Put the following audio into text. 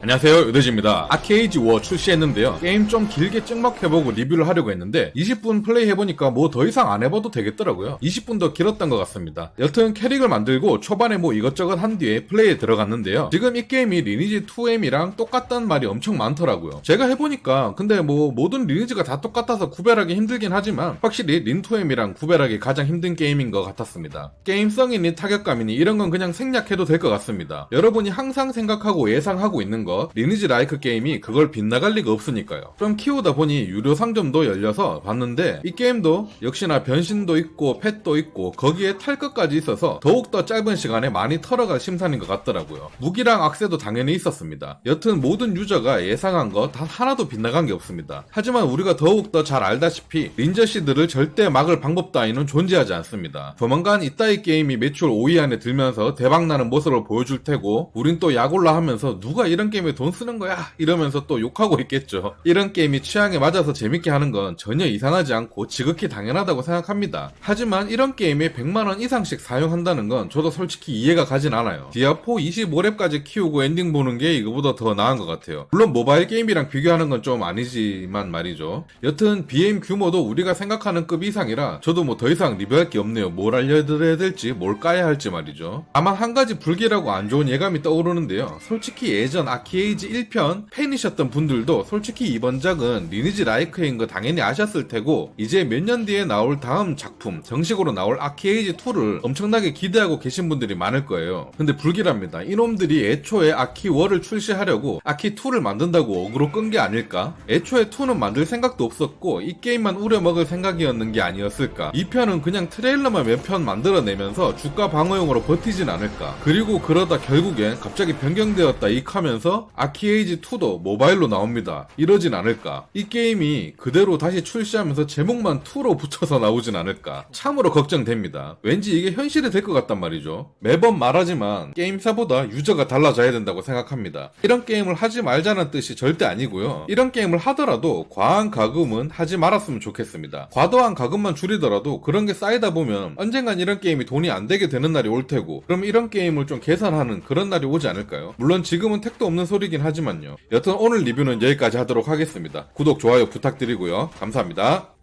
안녕하세요, 유대지입니다. 아케이지 워 출시했는데요. 게임 좀 길게 찍먹해보고 리뷰를 하려고 했는데 20분 플레이 해보니까 뭐 더 이상 안 해봐도 되겠더라고요. 20분 더 길었던 것 같습니다. 여튼 캐릭을 만들고 초반에 뭐 이것저것 한 뒤에 플레이에 들어갔는데요. 지금 이 게임이 리니지 2M이랑 똑같다는 말이 엄청 많더라고요. 제가 해보니까 근데 뭐 모든 리니지가 다 똑같아서 구별하기 힘들긴 하지만 확실히 린 2M이랑 구별하기 가장 힘든 게임인 것 같았습니다. 게임성이니 타격감이니 이런 건 그냥 생략해도 될 것 같습니다. 여러분이 항상 생각하고 예상하고 있는 거 리니지 라이크 게임이 그걸 빗나갈 리가 없으니까요. 좀 키우다 보니 유료 상점도 열려서 봤는데 이 게임도 역시나 변신도 있고 펫도 있고 거기에 탈 것까지 있어서 더욱더 짧은 시간에 많이 털어갈 심산인 것 같더라고요. 무기랑 악세도 당연히 있었습니다. 여튼 모든 유저가 예상한 거 단 하나도 빗나간 게 없습니다. 하지만 우리가 더욱더 잘 알다시피 린저씨들을 절대 막을 방법 따위는 존재하지 않습니다. 조만간 이따위 게임이 매출 5위 안에 들면서 대박나는 모습을 보여줄 테고 우린 또 약올라 하면서 누가 이런 게임에 돈 쓰는 거야 이러면서 또 욕하고 있겠죠. 이런 게임이 취향에 맞아서 재밌게 하는 건 전혀 이상하지 않고 지극히 당연하다고 생각합니다. 하지만 이런 게임에 100만원 이상씩 사용한다는 건 저도 솔직히 이해가 가진 않아요. 디아4 25렙까지 키우고 엔딩 보는 게 이거보다 더 나은 것 같아요. 물론 모바일 게임이랑 비교하는 건 좀 아니지만 말이죠. 여튼 BM 규모도 우리가 생각하는 급 이상이라 저도 뭐 더 이상 리뷰할 게 없네요. 뭘 알려드려야 될지 뭘 까야 할지 말이죠. 다만 한 가지 불길하고 안 좋은 예감이 떠오르는데요. 솔직히 예전 아케이지 1편 팬이셨던 분들도 솔직히 이번 작은 리니지 라이크인 거 당연히 아셨을 테고 이제 몇 년 뒤에 나올 다음 작품 정식으로 나올 아케이지 2를 엄청나게 기대하고 계신 분들이 많을 거예요. 근데 불길합니다. 이놈들이 애초에 아키 1을 출시하려고 아키 2를 만든다고 어그로 끈 게 아닐까? 애초에 2는 만들 생각도 없었고 이 게임만 우려먹을 생각이었는 게 아니었을까? 이 편은 그냥 트레일러만 몇 편 만들어내면서 주가 방어용으로 버티진 않을까? 그리고 그러다 결국엔 갑자기 변경되었다 익하면서 아케이지 2도 모바일로 나옵니다. 이러진 않을까? 이 게임이 그대로 다시 출시하면서 제목만 2로 붙여서 나오진 않을까? 참으로 걱정됩니다. 왠지 이게 현실이 될 것 같단 말이죠. 매번 말하지만 게임사보다 유저가 달라져야 된다고 생각합니다. 이런 게임을 하지 말자는 뜻이 절대 아니고요. 이런 게임을 하더라도 과한 가금은 하지 말았으면 좋겠습니다. 과도한 가금만 줄이더라도 그런 게 쌓이다 보면 언젠간 이런 게임이 돈이 안 되게 되는 날이 올 테고 그럼 이런 게임을 좀 개선하는 그런 날이 오지 않을까요? 물론 지금은 택도 없는 소리긴 하지만요. 여튼 오늘 리뷰는 여기까지 하도록 하겠습니다. 구독, 좋아요 부탁드리고요. 감사합니다.